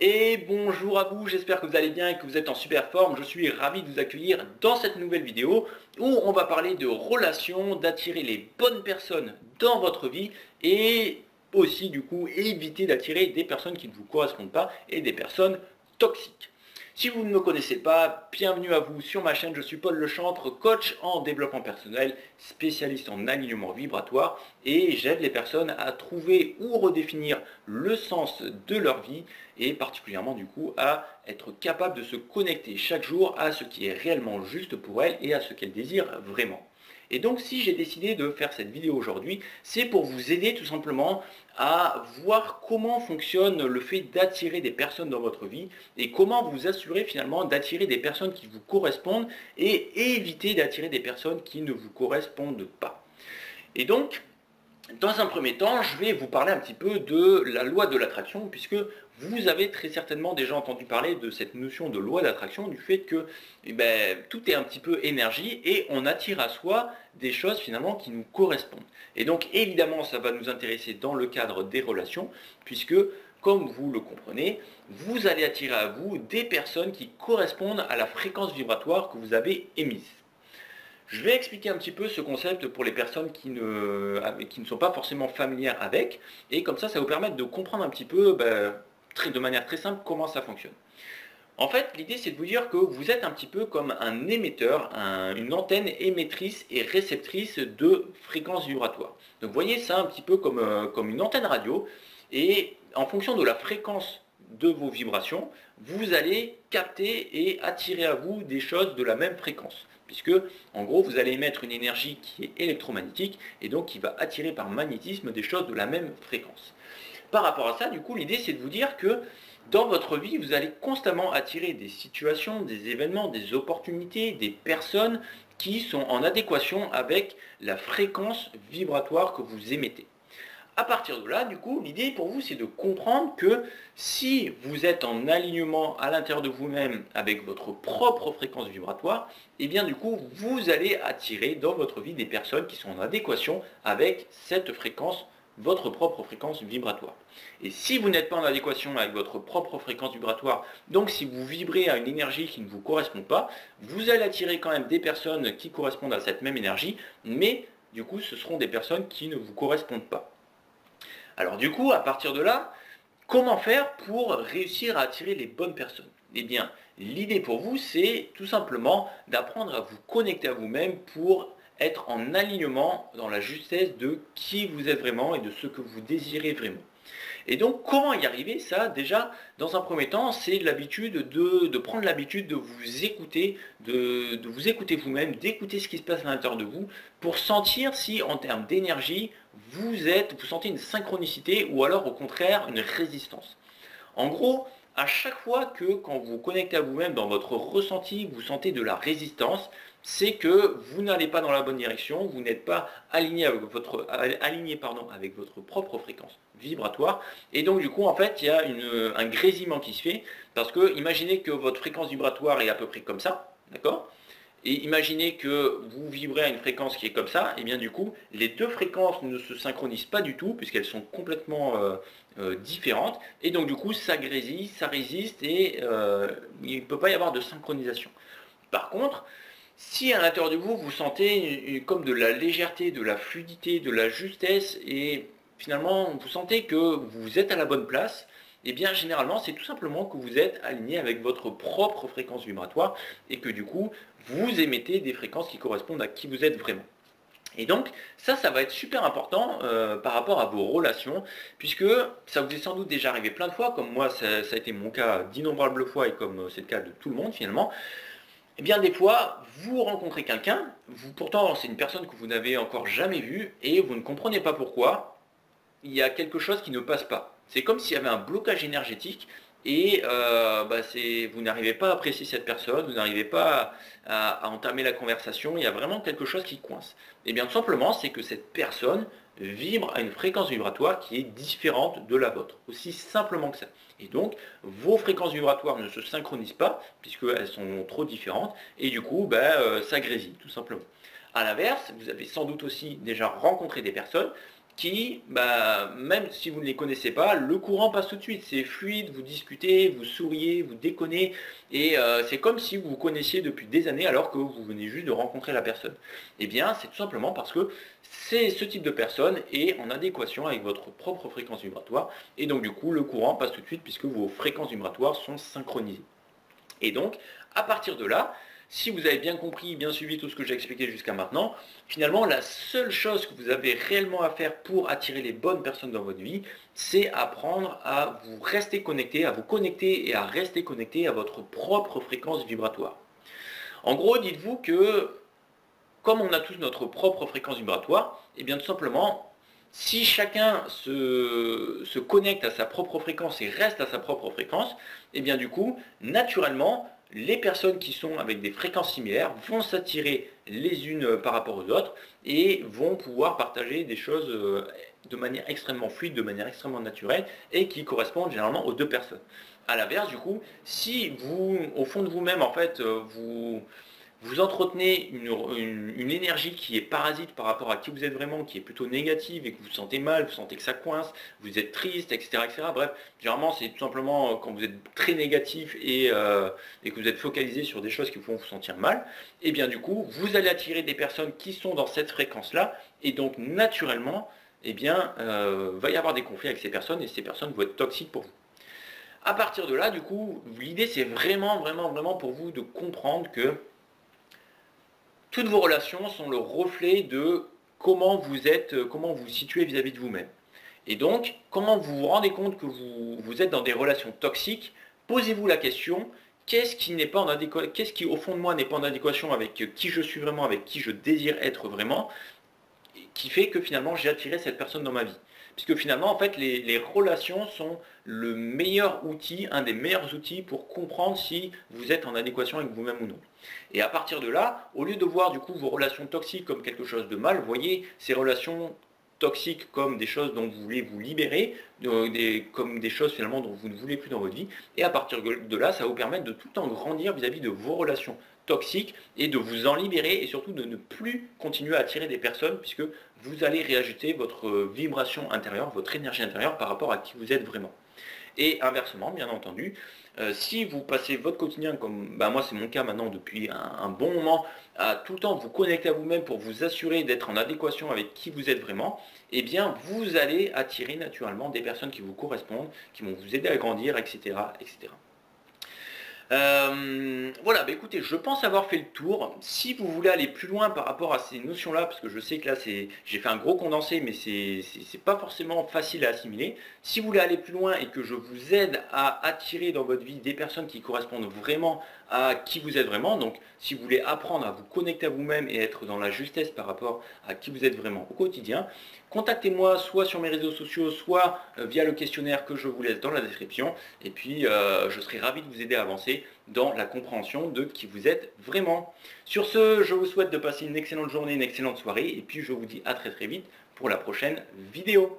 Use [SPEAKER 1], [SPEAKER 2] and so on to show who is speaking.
[SPEAKER 1] Et bonjour à vous, j'espère que vous allez bien et que vous êtes en super forme. Je suis ravi de vous accueillir dans cette nouvelle vidéo où on va parler de relations, d'attirer les bonnes personnes dans votre vie et aussi du coup éviter d'attirer des personnes qui ne vous correspondent pas et des personnes toxiques. Si vous ne me connaissez pas, bienvenue à vous sur ma chaîne, je suis Paul Lechantre, coach en développement personnel, spécialiste en alignement vibratoire et j'aide les personnes à trouver ou redéfinir le sens de leur vie et particulièrement du coup à être capable de se connecter chaque jour à ce qui est réellement juste pour elles et à ce qu'elles désirent vraiment. Et donc si j'ai décidé de faire cette vidéo aujourd'hui, c'est pour vous aider tout simplement à voir comment fonctionne le fait d'attirer des personnes dans votre vie et comment vous assurer finalement d'attirer des personnes qui vous correspondent et éviter d'attirer des personnes qui ne vous correspondent pas. Et donc, dans un premier temps, je vais vous parler un petit peu de la loi de l'attraction, puisque vous avez très certainement déjà entendu parler de cette notion de loi d'attraction, du fait que tout est un petit peu énergie et on attire à soi des choses finalement qui nous correspondent. Et donc évidemment, ça va nous intéresser dans le cadre des relations, puisque comme vous le comprenez, vous allez attirer à vous des personnes qui correspondent à la fréquence vibratoire que vous avez émise. Je vais expliquer un petit peu ce concept pour les personnes qui ne sont pas forcément familières avec, et comme ça vous permettre de comprendre un petit peu, de manière très simple, comment ça fonctionne. En fait, l'idée c'est de vous dire que vous êtes un petit peu comme un émetteur, une antenne émettrice et réceptrice de fréquences vibratoires. Donc vous voyez ça un petit peu comme une antenne radio, et en fonction de la fréquence de vos vibrations, vous allez capter et attirer à vous des choses de la même fréquence. Puisque, en gros, vous allez émettre une énergie qui est électromagnétique et donc qui va attirer par magnétisme des choses de la même fréquence. Par rapport à ça, du coup, l'idée c'est de vous dire que dans votre vie, vous allez constamment attirer des situations, des événements, des opportunités, des personnes qui sont en adéquation avec la fréquence vibratoire que vous émettez. À partir de là, du coup, l'idée pour vous, c'est de comprendre que si vous êtes en alignement à l'intérieur de vous-même avec votre propre fréquence vibratoire, et bien du coup, vous allez attirer dans votre vie des personnes qui sont en adéquation avec cette fréquence, votre propre fréquence vibratoire. Et si vous n'êtes pas en adéquation avec votre propre fréquence vibratoire, donc si vous vibrez à une énergie qui ne vous correspond pas, vous allez attirer quand même des personnes qui correspondent à cette même énergie, mais du coup, ce seront des personnes qui ne vous correspondent pas. Alors du coup, à partir de là, comment faire pour réussir à attirer les bonnes personnes? Eh bien, l'idée pour vous, c'est tout simplement d'apprendre à vous connecter à vous-même pour être en alignement dans la justesse de qui vous êtes vraiment et de ce que vous désirez vraiment. Et donc, comment y arriver? Ça, déjà, dans un premier temps, c'est l'habitude de prendre l'habitude de vous écouter, de vous écouter vous-même, d'écouter ce qui se passe à l'intérieur de vous, pour sentir si, en termes d'énergie, vous sentez une synchronicité ou alors, au contraire, une résistance. En gros, à chaque fois que, quand vous vous connectez à vous-même dans votre ressenti, vous sentez de la résistance, c'est que vous n'allez pas dans la bonne direction, vous n'êtes pas aligné avec avec votre propre fréquence vibratoire, et donc du coup en fait il y a un grésillement qui se fait, parce que imaginez que votre fréquence vibratoire est à peu près comme ça, d'accord? Et imaginez que vous vibrez à une fréquence qui est comme ça, et bien du coup, les deux fréquences ne se synchronisent pas du tout, puisqu'elles sont complètement différentes, et donc du coup, ça grésille, ça résiste, et il ne peut pas y avoir de synchronisation. Par contre, si à l'intérieur de vous, vous sentez comme de la légèreté, de la fluidité, de la justesse, et finalement, vous sentez que vous êtes à la bonne place, et bien généralement, c'est tout simplement que vous êtes aligné avec votre propre fréquence vibratoire, et que du coup, vous émettez des fréquences qui correspondent à qui vous êtes vraiment. Et donc, ça va être super important par rapport à vos relations, puisque ça vous est sans doute déjà arrivé plein de fois, comme moi, ça a été mon cas d'innombrables fois, et comme c'est le cas de tout le monde finalement. Eh bien, des fois, vous rencontrez quelqu'un, pourtant c'est une personne que vous n'avez encore jamais vue, et vous ne comprenez pas pourquoi, il y a quelque chose qui ne passe pas. C'est comme s'il y avait un blocage énergétique, et vous n'arrivez pas à apprécier cette personne, vous n'arrivez pas à entamer la conversation, il y a vraiment quelque chose qui coince. Et bien tout simplement, c'est que cette personne vibre à une fréquence vibratoire qui est différente de la vôtre, aussi simplement que ça. Et donc, vos fréquences vibratoires ne se synchronisent pas, puisqu'elles sont trop différentes, et du coup, ça grésille, tout simplement. A l'inverse, vous avez sans doute aussi déjà rencontré des personnes qui, même si vous ne les connaissez pas, le courant passe tout de suite. C'est fluide, vous discutez, vous souriez, vous déconnez, et c'est comme si vous vous connaissiez depuis des années alors que vous venez juste de rencontrer la personne. Eh bien, c'est tout simplement parce que ce type de personne est en adéquation avec votre propre fréquence vibratoire, et donc du coup, le courant passe tout de suite puisque vos fréquences vibratoires sont synchronisées. Et donc, à partir de là, si vous avez bien compris, bien suivi tout ce que j'ai expliqué jusqu'à maintenant, finalement, la seule chose que vous avez réellement à faire pour attirer les bonnes personnes dans votre vie, c'est apprendre à vous rester connecté, à vous connecter et à rester connecté à votre propre fréquence vibratoire. En gros, dites-vous que, comme on a tous notre propre fréquence vibratoire, et bien tout simplement, si chacun se connecte à sa propre fréquence et reste à sa propre fréquence, et bien du coup, naturellement, les personnes qui sont avec des fréquences similaires vont s'attirer les unes par rapport aux autres et vont pouvoir partager des choses de manière extrêmement fluide, de manière extrêmement naturelle et qui correspondent généralement aux deux personnes. A l'inverse, du coup, si vous, au fond de vous-même, en fait, vous entretenez une énergie qui est parasite par rapport à qui vous êtes vraiment, qui est plutôt négative et que vous vous sentez mal, vous sentez que ça coince, vous êtes triste, etc. etc. Bref, généralement c'est tout simplement quand vous êtes très négatif et que vous êtes focalisé sur des choses qui vous font vous sentir mal, et bien du coup, vous allez attirer des personnes qui sont dans cette fréquence-là, et donc naturellement, eh bien, va y avoir des conflits avec ces personnes, et ces personnes vont être toxiques pour vous. À partir de là, du coup, l'idée c'est vraiment, vraiment, vraiment pour vous de comprendre que toutes vos relations sont le reflet de comment vous êtes, comment vous vous situez vis-à-vis de vous-même. Et donc, quand vous vous rendez compte que vous êtes dans des relations toxiques, posez-vous la question, qu'est-ce qui au fond de moi n'est pas en adéquation avec qui je suis vraiment, avec qui je désire être vraiment, qui fait que finalement j'ai attiré cette personne dans ma vie. Puisque finalement, en fait, les relations sont le meilleur outil, un des meilleurs outils pour comprendre si vous êtes en adéquation avec vous-même ou non. Et à partir de là, au lieu de voir du coup vos relations toxiques comme quelque chose de mal, voyez ces relations toxiques comme des choses dont vous voulez vous libérer, comme des choses finalement dont vous ne voulez plus dans votre vie. Et à partir de là, ça va vous permettre de tout en grandir vis-à-vis de vos relations toxiques et de vous en libérer et surtout de ne plus continuer à attirer des personnes puisque vous allez réajouter votre vibration intérieure, votre énergie intérieure par rapport à qui vous êtes vraiment. Et inversement, bien entendu, si vous passez votre quotidien, comme moi c'est mon cas maintenant depuis un bon moment, à tout le temps vous connecter à vous-même pour vous assurer d'être en adéquation avec qui vous êtes vraiment, eh bien vous allez attirer naturellement des personnes qui vous correspondent, qui vont vous aider à grandir, etc. etc. Voilà, écoutez, je pense avoir fait le tour. Si vous voulez aller plus loin par rapport à ces notions-là, parce que je sais que là, j'ai fait un gros condensé, mais c'est pas forcément facile à assimiler. Si vous voulez aller plus loin et que je vous aide à attirer dans votre vie des personnes qui correspondent vraiment à qui vous êtes vraiment, donc si vous voulez apprendre à vous connecter à vous-même et être dans la justesse par rapport à qui vous êtes vraiment au quotidien, contactez-moi soit sur mes réseaux sociaux, soit via le questionnaire que je vous laisse dans la description. Et puis, je serai ravi de vous aider à avancer dans la compréhension de qui vous êtes vraiment. Sur ce, je vous souhaite de passer une excellente journée, une excellente soirée. Et puis, je vous dis à très très vite pour la prochaine vidéo.